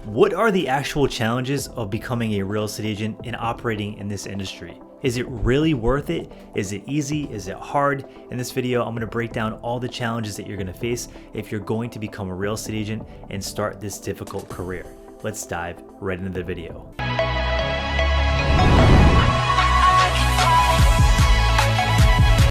What are the actual challenges of becoming a real estate agent and operating in this industry? Is it really worth it? Is it easy? Is it hard? In this video, I'm going to break down all the challenges that you're going to face if you're going to become a real estate agent and start this difficult career. Let's dive right into the video.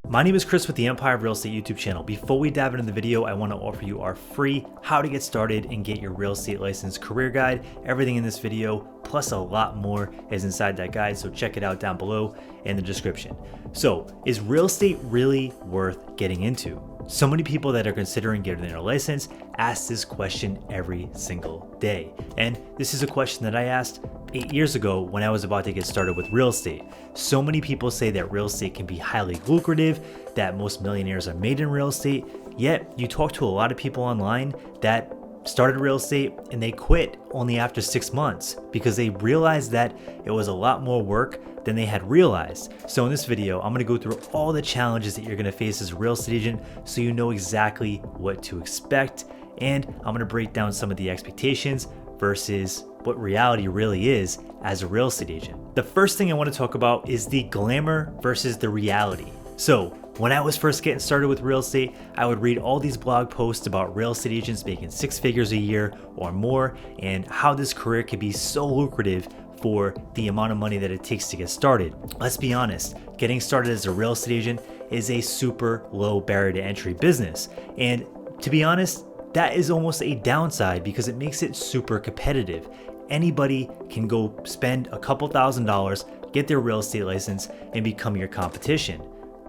My name is Chris with the Empire of Real Estate YouTube channel. Before we dive into the video, I want to offer you our free How to Get Started and Get Your Real Estate License career guide. Everything in this video, plus a lot more, is inside that guide, so check it out down below in the description. So, is real estate really worth getting into? So many people that are considering getting their license ask this question every single day. And this is a question that I asked 8 years ago when I was about to get started with real estate. So many people say that real estate can be highly lucrative, that most millionaires are made in real estate, yet you talk to a lot of people online that started real estate and they quit only after 6 months because they realized that it was a lot more work than they had realized. So in this video, I'm gonna go through all the challenges that you're gonna face as a real estate agent so you know exactly what to expect, and I'm gonna break down some of the expectations versus what reality really is as a real estate agent. The first thing I want to talk about is the glamour versus the reality. So when I was first getting started with real estate, I would read all these blog posts about real estate agents making 6 figures a year or more and how this career could be so lucrative for the amount of money that it takes to get started. Let's be honest, getting started as a real estate agent is a super low barrier to entry business. And to be honest, that is almost a downside because it makes it super competitive. Anybody can go spend a couple $1,000s, get their real estate license, and become your competition.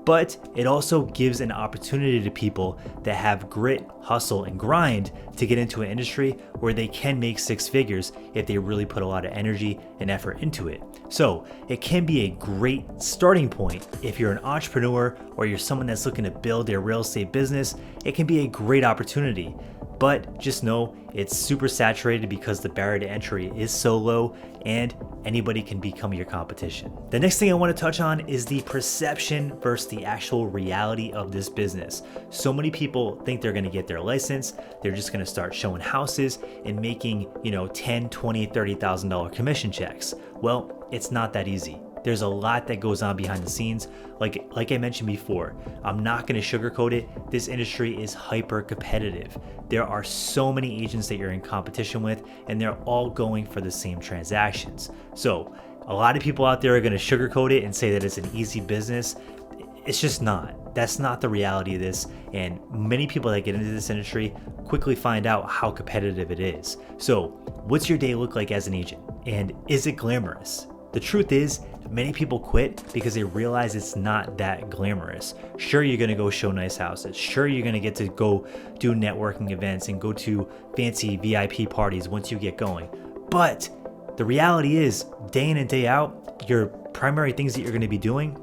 But it also gives an opportunity to people that have grit, hustle, and grind to get into an industry where they can make 6 figures if they really put a lot of energy and effort into it. So it can be a great starting point if you're an entrepreneur or you're someone that's looking to build their real estate business. It can be a great opportunity. But just know it's super saturated because the barrier to entry is so low and anybody can become your competition. The next thing I want to touch on is the perception versus the actual reality of this business. So many people think they're going to get their license, they're just going to start showing houses and making, $10, $20, $30,000 commission checks. Well, it's not that easy. There's a lot that goes on behind the scenes. Like I mentioned before, I'm not going to sugarcoat it. This industry is hyper competitive. There are so many agents that you're in competition with, and they're all going for the same transactions. So a lot of people out there are going to sugarcoat it and say that it's an easy business. It's just not. That's not the reality of this. And many people that get into this industry quickly find out how competitive it is. So what's your day look like as an agent? And is it glamorous? The truth is, many people quit because they realize it's not that glamorous. Sure, you're gonna go show nice houses. Sure, you're gonna get to go do networking events and go to fancy VIP parties once you get going. But the reality is, day in and day out, your primary things that you're gonna be doing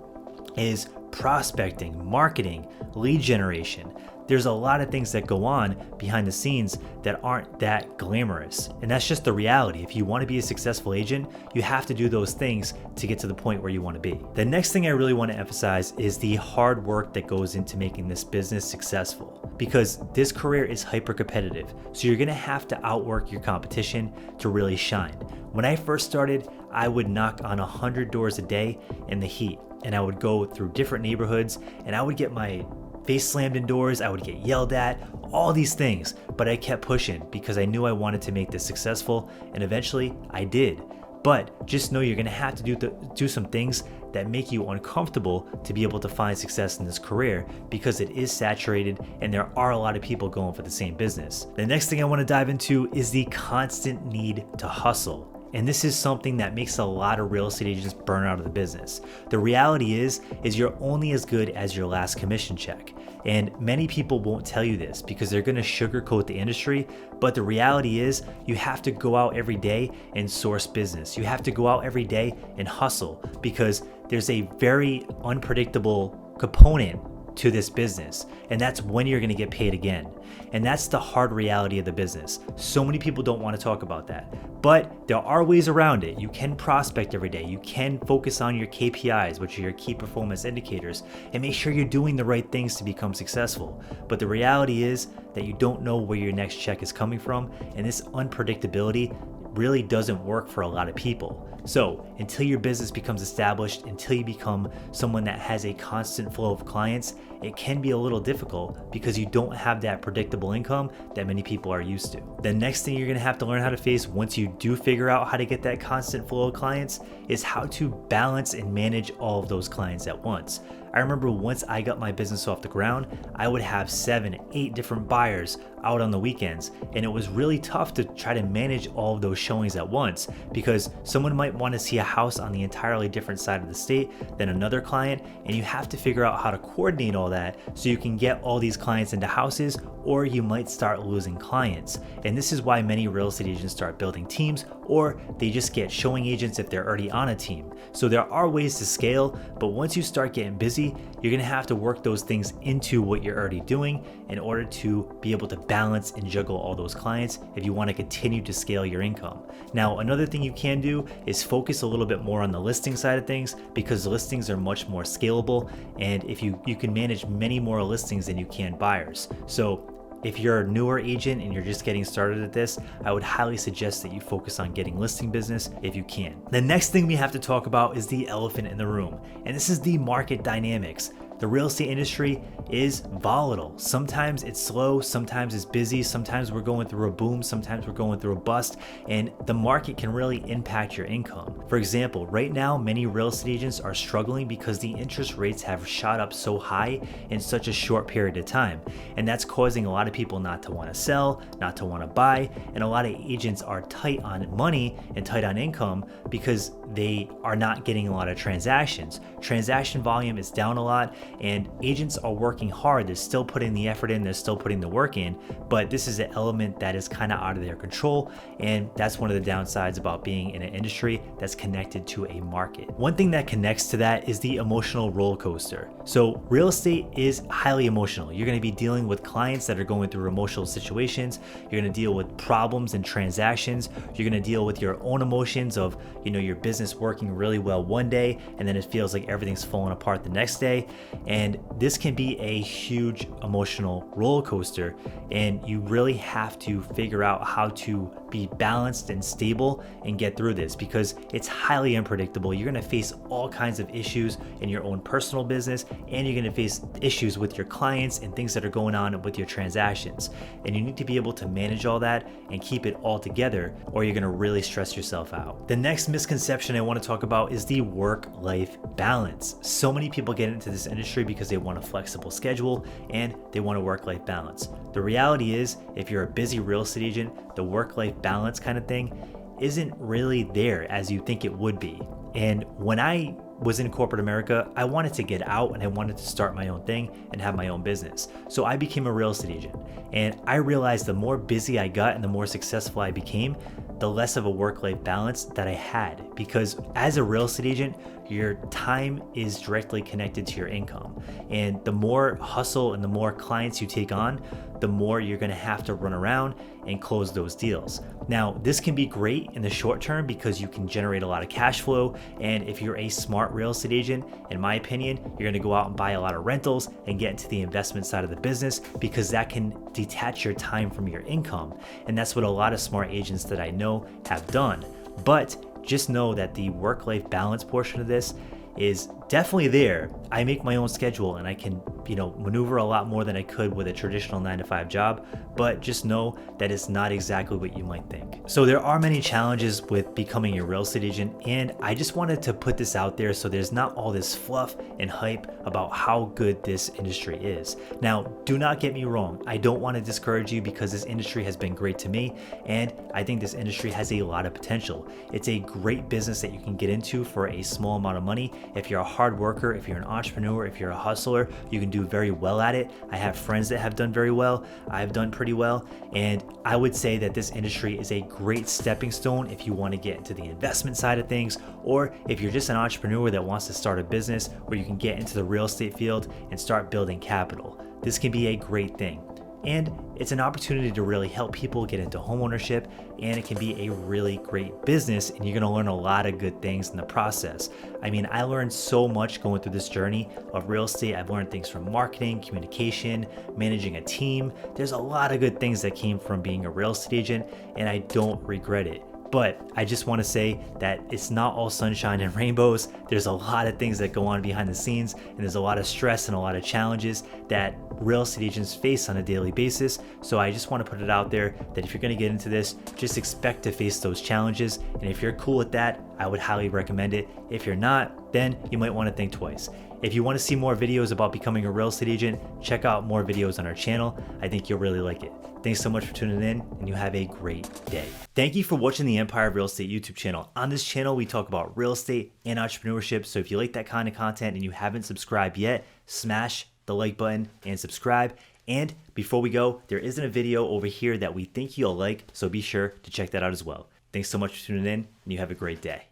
is prospecting, marketing, lead generation. There's a lot of things that go on behind the scenes that aren't that glamorous. And that's just the reality. If you want to be a successful agent, you have to do those things to get to the point where you want to be. The next thing I really want to emphasize is the hard work that goes into making this business successful, because this career is hyper competitive. So you're going to have to outwork your competition to really shine. When I first started, I would knock on 100 doors a day in the heat, and I would go through different neighborhoods and I would get my face slammed in doors, I would get yelled at, all these things, but I kept pushing because I knew I wanted to make this successful, and eventually I did. But just know you're gonna have to do some things that make you uncomfortable to be able to find success in this career, because it is saturated and there are a lot of people going for the same business. The next thing I wanna dive into is the constant need to hustle. And this is something that makes a lot of real estate agents burn out of the business. The reality is you're only as good as your last commission check. And many people won't tell you this because they're gonna sugarcoat the industry, but the reality is you have to go out every day and source business. You have to go out every day and hustle because there's a very unpredictable component to this business, and that's when you're going to get paid again. And that's the hard reality of the business. So many people don't want to talk about that, but there are ways around it. You can prospect every day. You can focus on your KPIs, which are your key performance indicators, and make sure you're doing the right things to become successful. But the reality is that you don't know where your next check is coming from, and this unpredictability really doesn't work for a lot of people. So until your business becomes established, until you become someone that has a constant flow of clients, it can be a little difficult because you don't have that predictable income that many people are used to. The next thing you're gonna have to learn how to face once you do figure out how to get that constant flow of clients is how to balance and manage all of those clients at once. I remember once I got my business off the ground, I would have 7, 8 different buyers out on the weekends, and it was really tough to try to manage all of those showings at once because someone might want to see a house on the entirely different side of the state than another client, and you have to figure out how to coordinate all that so you can get all these clients into houses, or you might start losing clients. And this is why many real estate agents start building teams, or they just get showing agents if they're already on a team. So there are ways to scale, but once you start getting busy, you're gonna have to work those things into what you're already doing in order to be able to balance and juggle all those clients if you want to continue to scale your income. Now, another thing you can do is focus a little bit more on the listing side of things because listings are much more scalable, and if you can manage many more listings than you can buyers. So if you're a newer agent and you're just getting started at this, I would highly suggest that you focus on getting listing business if you can. The next thing we have to talk about is the elephant in the room, and this is the market dynamics. The real estate industry is volatile. Sometimes it's slow, sometimes it's busy, sometimes we're going through a boom, sometimes we're going through a bust, and the market can really impact your income. For example, right now, many real estate agents are struggling because the interest rates have shot up so high in such a short period of time, and that's causing a lot of people not to want to sell, not to want to buy, and a lot of agents are tight on money and tight on income because they are not getting a lot of transactions. Transaction volume is down a lot, and agents are working hard. They're still putting the effort in, they're still putting the work in, but this is an element that is kind of out of their control, and that's one of the downsides about being in an industry that's connected to a market. One thing that connects to that is the emotional roller coaster. So real estate is highly emotional. You're going to be dealing with clients that are going through emotional situations. You're going to deal with problems and transactions. You're going to deal with your own emotions of, your business working really well one day, and then it feels like everything's falling apart the next day. And this can be a huge emotional roller coaster, and you really have to figure out how to be balanced and stable and get through this because it's highly unpredictable. You're going to face all kinds of issues in your own personal business, and you're going to face issues with your clients and things that are going on with your transactions. And you need to be able to manage all that and keep it all together, or you're going to really stress yourself out. The next misconception I want to talk about is the work-life balance. So many people get into this industry because they want a flexible schedule and they want a work-life balance. The reality is, if you're a busy real estate agent, the work-life balance kind of thing isn't really there as you think it would be. And when I was in corporate America, I wanted to get out and I wanted to start my own thing and have my own business. So I became a real estate agent, and I realized the more busy I got and the more successful I became, the less of a work-life balance that I had, because as a real estate agent, your time is directly connected to your income. And the more hustle and the more clients you take on, the more you're gonna have to run around and close those deals. Now, this can be great in the short term because you can generate a lot of cash flow. And if you're a smart real estate agent, in my opinion, you're gonna go out and buy a lot of rentals and get into the investment side of the business because that can detach your time from your income. And that's what a lot of smart agents that I know have done. But just know that the work-life balance portion of this is definitely there. I make my own schedule and I can, maneuver a lot more than I could with a traditional 9-to-5 job, but just know that it's not exactly what you might think. So there are many challenges with becoming a real estate agent, and I just wanted to put this out there so there's not all this fluff and hype about how good this industry is. Now, do not get me wrong. I don't want to discourage you because this industry has been great to me, and I think this industry has a lot of potential. It's a great business that you can get into for a small amount of money. If you're a hard worker, if you're an entrepreneur, if you're a hustler, you can do very well at it. I have friends that have done very well. I've done pretty well. And I would say that this industry is a great stepping stone if you want to get into the investment side of things, or if you're just an entrepreneur that wants to start a business where you can get into the real estate field and start building capital. This can be a great thing. And it's an opportunity to really help people get into homeownership, and it can be a really great business, and you're gonna learn a lot of good things in the process. I mean, I learned so much going through this journey of real estate. I've learned things from marketing, communication, managing a team. There's a lot of good things that came from being a real estate agent, and I don't regret it. But I just want to say that it's not all sunshine and rainbows. There's a lot of things that go on behind the scenes, and there's a lot of stress and a lot of challenges that real estate agents face on a daily basis. So I just want to put it out there that if you're going to get into this, just expect to face those challenges. And if you're cool with that, I would highly recommend it. If you're not, then you might want to think twice. If you want to see more videos about becoming a real estate agent, check out more videos on our channel. I think you'll really like it. Thanks so much for tuning in, and you have a great day. Thank you for watching the Empire of Real Estate YouTube channel. On this channel, we talk about real estate and entrepreneurship. So if you like that kind of content and you haven't subscribed yet, smash the like button and subscribe. And before we go, there isn't a video over here that we think you'll like, so be sure to check that out as well. Thanks so much for tuning in, and you have a great day.